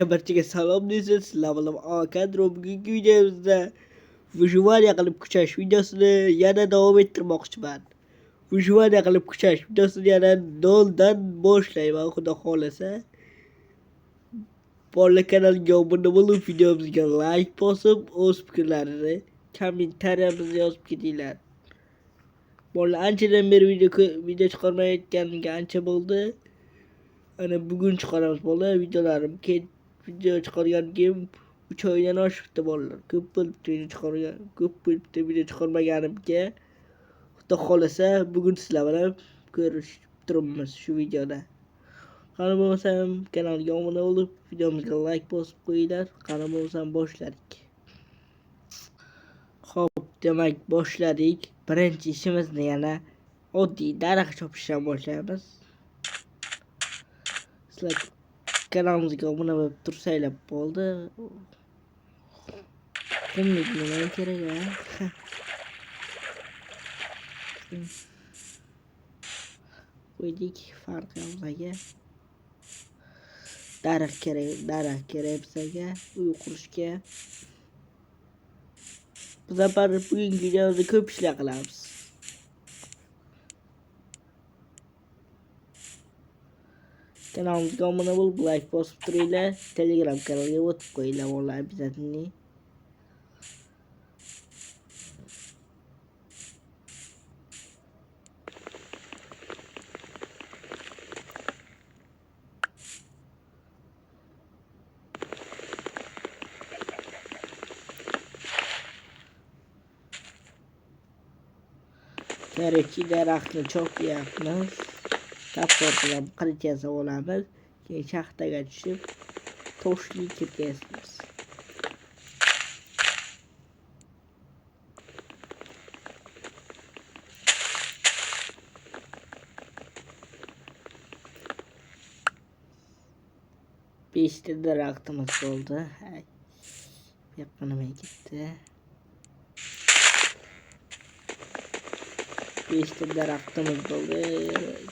Barchaga salom deysiz. Sizlar Akadro bugungi videomizda Vijuvaniya qilib kuchash videosini yana davom ettirmoqchiman. Vijuvaniya qilib kuchash videosini yana noldan boshlayman, xudo xolasa. Bolalar kanaliga obuna bo'lib, videomizga like bosib, o'z fikrlaringizni kommentariyamizga yozib ketinglar. Bolalar anchadan beri video chiqarmayotganiga ancha bo'ldi. Ana bugun chiqaramiz bolalar. Video chiqarganimga 3 oydan oshibdi bolalar. Ko'p bo'libdi video chiqarmaganimga. Xudo xolasa bugun sizlar bilan ko'rishib turibmiz shu videoda. Qani bo'lmasam kanalga obuna bo'lib, videomizga like bosib qo'yinglar. Qani bo'lmasam boshladik. Xo'p, demak boshladik. Birinchi ishimizni yana oddiy daraxt chopishdan boshlaymiz. Sizlar kanalimizga obuna bo'lib tursanglar bo'ldi. Qumlik nima kerak a? Qo'ydik farqimizga. Daraxt kerak bizga uy qurishga. Bu safar bugungi videomizda ko'p ishlar qilamiz. Kanalimizga obuna bo'lib, like bosib turinglar. Telegram kanaliga o'tib qo'yinglar vallahi обязательно. Kerakli daraxtni chopyapmiz. Tapor bilan qilich yasab olamiz. Keyin shaxtaga tushib, toshli ketyapmiz. Beshta daraxtimiz bo'ldi. Yoqqanimga ketdi. 5 daraxtimiz bo'ldi.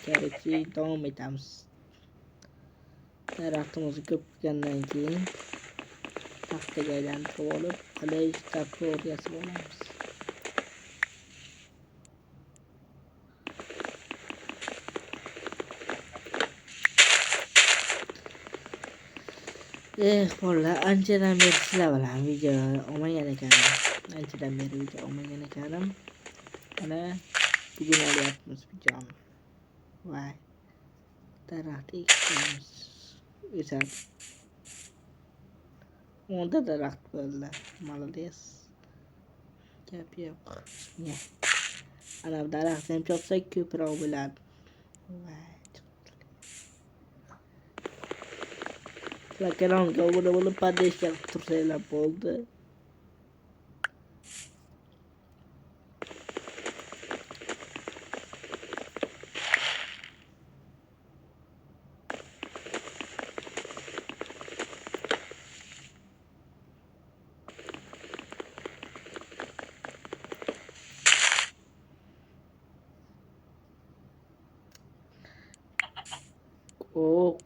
Kerakli davom etamiz. Daraxtimizni ko'p bo'lgandan keyin taxtaga aylantirib olib, qilich tapor yasab olamiz. Bolalar, anchadan beri sizlar bilan video olmagan ekanman. Mana bugun olyapmiz videoni. Voy. Daraxt ekamiz. O'sadi. 10 daraxt bo'ldi. Молодец. Gap yo'q. Ana daraxtni ham chopsak ko'proq bo'ladi. Voy. Kanalimga obuna bo'lib, podpishka qilib tursanglar bo'ldi.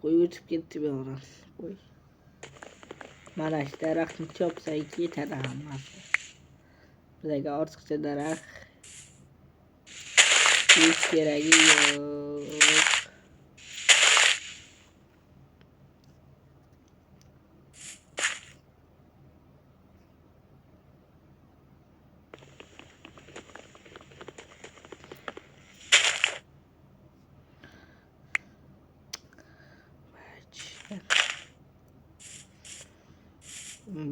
Qo'y o'tib ketdi bu yoqdan. Qo'y. Mana shu daraxtni chopsak yetadi hammasi. Bizga ortiqcha daraxt hech keragi yo'q.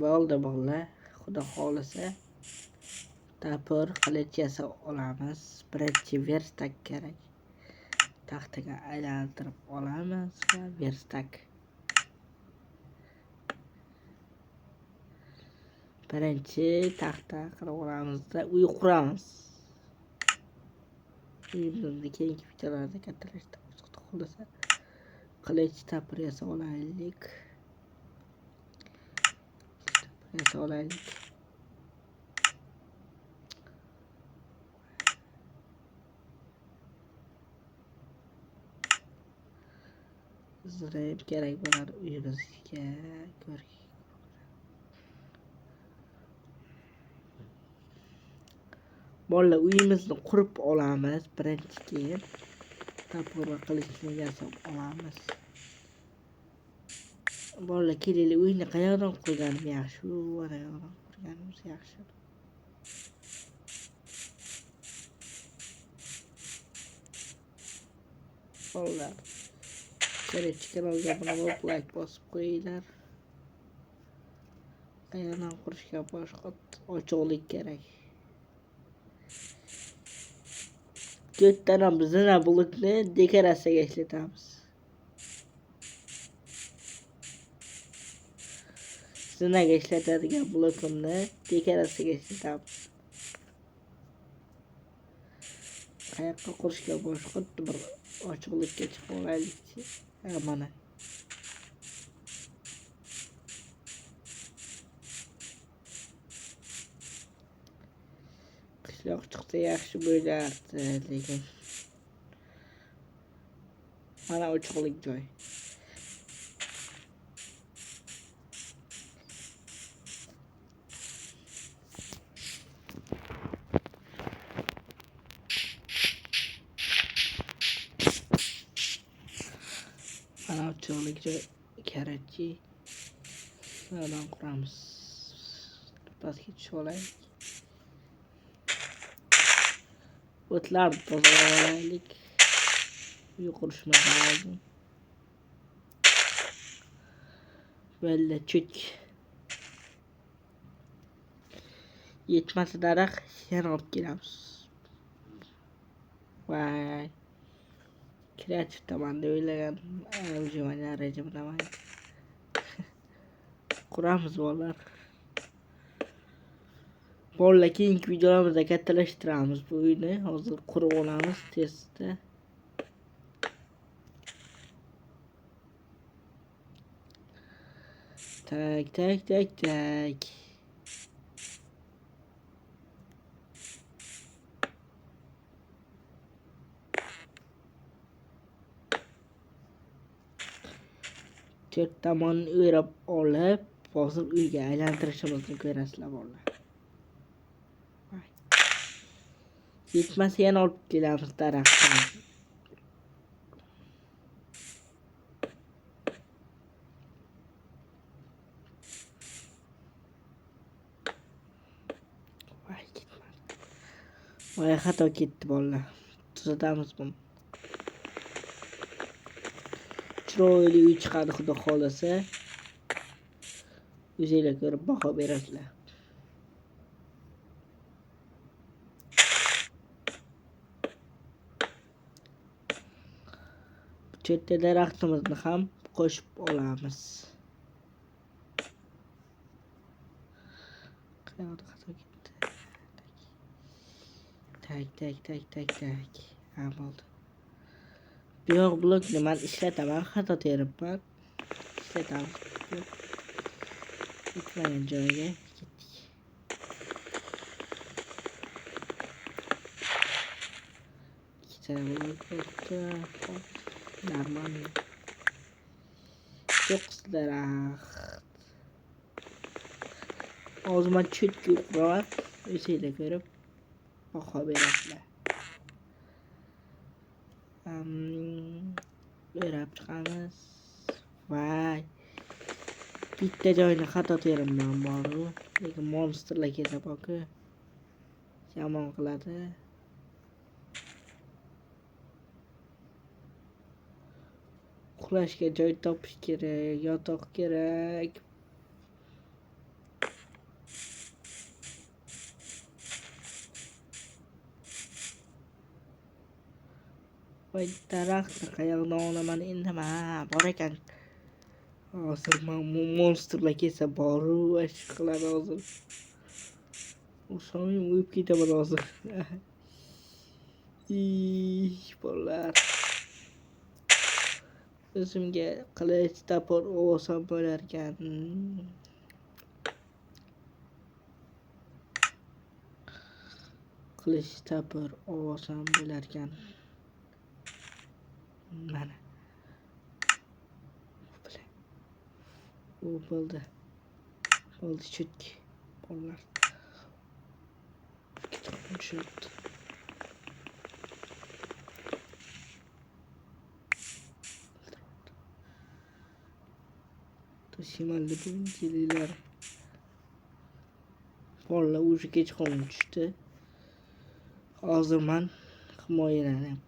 Bo'ldi bolalar, xudo xolasa tapor qilich yasab olamiz. Birinchi verstak kerak. Taxtaga aylantirib olamiz va verstak. Birinchi taxta qilib olamizda uy quramiz. Uyimizni keyingi videolarda kattalashtirib, xudo xolasa qilich tapor yasab olaylik. Sizlarga kerak bo'lar uyimizga ko'rk. Bolalar uyimizni qurib olamiz. Birinchi keyin topor va qilichni yasab olamiz. Bolalar kelinglar, uyni qayerdan qurganim yaxshi? Mana yoqdan qurganimiz yaxshi. Bolalar birinchi kanalga obuna bo'lib, like bosib qo'yinglar. Qayerdan qurishga boshqa ochiqlik kerak. To'rtdan ham zina blokni dekoratsiyaga ishlatamiz. Zinaga ishlatadigan blokimni dekoratsiyaga ishlatamiz. Qayoqqa qurishga boshqa bir ochiqlikka chiqib olaylikchi. Mana. Qishloq chiqsa yaxshi bo'lardi, lekin mana ochiqlik joy. Mana ochiqlik joy kerakchi. Shulardan quramiz. Pastga tushib olaylik. O'tlarni tozalaylik. Uy qurishimiz lozim. Böyle çük. Yetmesi daraxt yana olib kelamiz. Vay. Kreativ tomanda o'ylagan rejimdaman. Quramiz bolalar. Bolalar keyingi videolarimizda kattalashtiramiz bu uyni. Hozir qurib olamiz tezda. Tak. 4 tomon o'rab olib, hozir uyga aylantirishimizni ko'rasizlar bolalar. Yetmasa yana olib kelamiz daraxtdan. Voy xato ketdi bolalar. Tuzatamiz buni. Chiroyli uy chiqadi xudo xolasa. O'zingizlar ko'rib baho berasizlar. Chetda daraxtimizni ham qo'shib olamiz. Qayerda xato ketdi? Tak. Ha bo'ldi. Bu yoq blokni men ishlataman, xato teribman. Ishlatamiz. Bitmagan joyga ketdik. Ikkita blok bo'ldi. Normal. Çok daraxt. Hozir men chetga quraman. O'zingizlar ko'rib baho berasizlar. O'rab chiqamiz. Vay. Bitta joyni xato terimman bor-ku, lekin monsterlar kelsa boku yomon qiladi. Uxlashga joy topish kerak, yotoq kerak. Voy daraxtni qayerdan olaman endi? Ha, bor ekan. Hozir monsterlar kelsa boru ish qiladi hozir. O'shamni o'yib ketaman hozir. Bolalar. O'zimga qilich topor olsam bo'lar ekan. Qilich topor olsam bo'lar ekan. Mana. U bo'ldi. Bo'ldi chutki. Bolalar. Tushunibdi. Shimalda birinchiliklar. Bolalar o'sha kech qolib tushdi. Hozir men himoyalanim.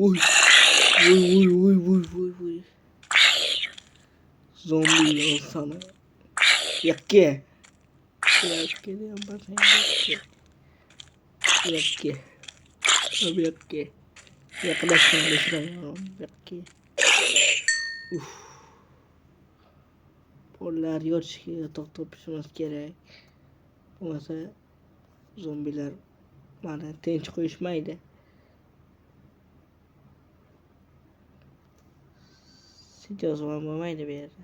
Uy. Zombiler sana. Yakke. Yakke de yapmasın. Yakke. Abi yakke. Yaklaşma şuraya. Yakke. Pollar yo'lchiga to'xtatishimiz kerak. Bo'lmasa zombilar mana tinch qo'yishmaydi. Sijoz bo'lmaydi bu yerda.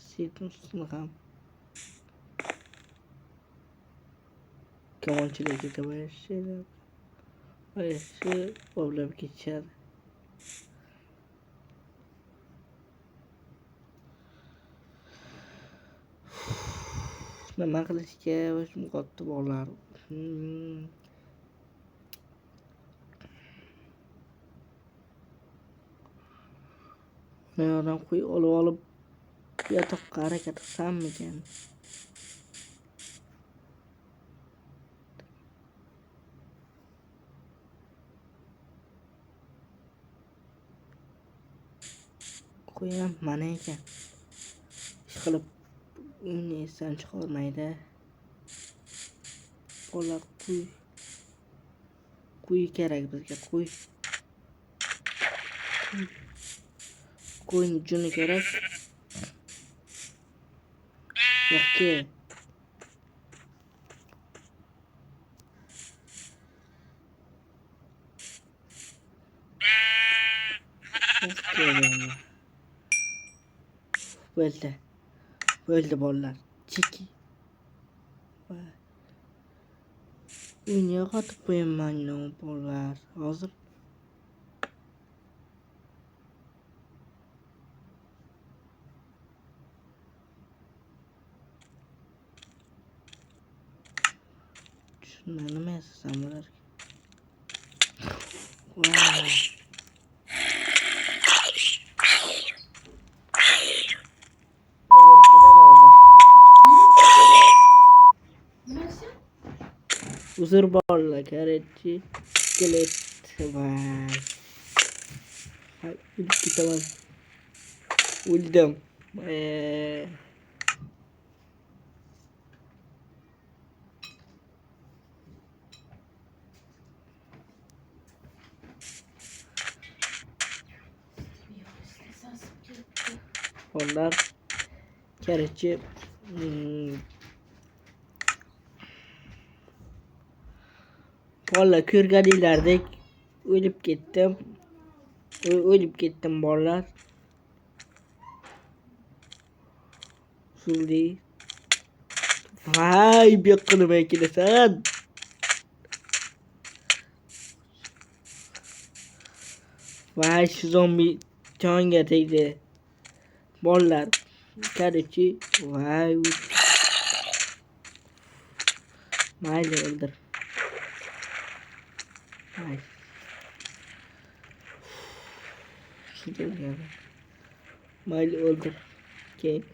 Situsni ham kamonchilarga tabarishadi. Ayshi o'ylab ketishadi. Nima qilishga o'zim qotdi bolalar. Yo'dan qo'y olib yotoqqa harakat qilsammikan? Qo'yam mana ekan. Ish qilib uni esdan chiqarmaydi. Bola qo'y kerak bizga, qo'y. Qo'yning juni kerak. Yakke. Bo'ldi bolalar. Chiki. Uyni yo'qotib qo'yaman bolalar. Hozir nima yasasam bularga? Uzr bolalar, karchi, skelet va kitaban o'ldim. Onlar karchi Valla ko'rganinglardek o'lib ketdim bolalar. Zulli. Vay, bu yoqqa nima kelasan? Vay, shu zombi jonga tegdi. Bolalar, karchi, vay. Mayli o'ldir. Vay. Mayli o'ldir. Keyin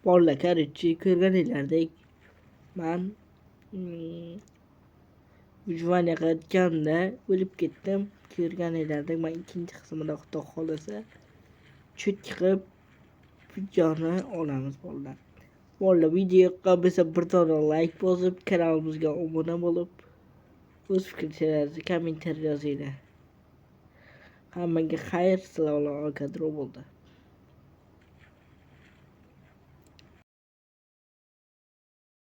bolalar, karchi, ko'rganinglardek men Ujvaniya qilayotganda o'lib ketdim. Ko'rganinglardek men ikkinchi qismida xudo xolasa chutki qilib videoni olamiz bolalar. Bolalar, video yoqqan bo'lsa bir dona like bosib, kanalimizga obuna bo'lib, o'z fikrlaringizni kommentar yozinglar. Hammaga xayr, sizlar bilan Alkadro bo'ldi.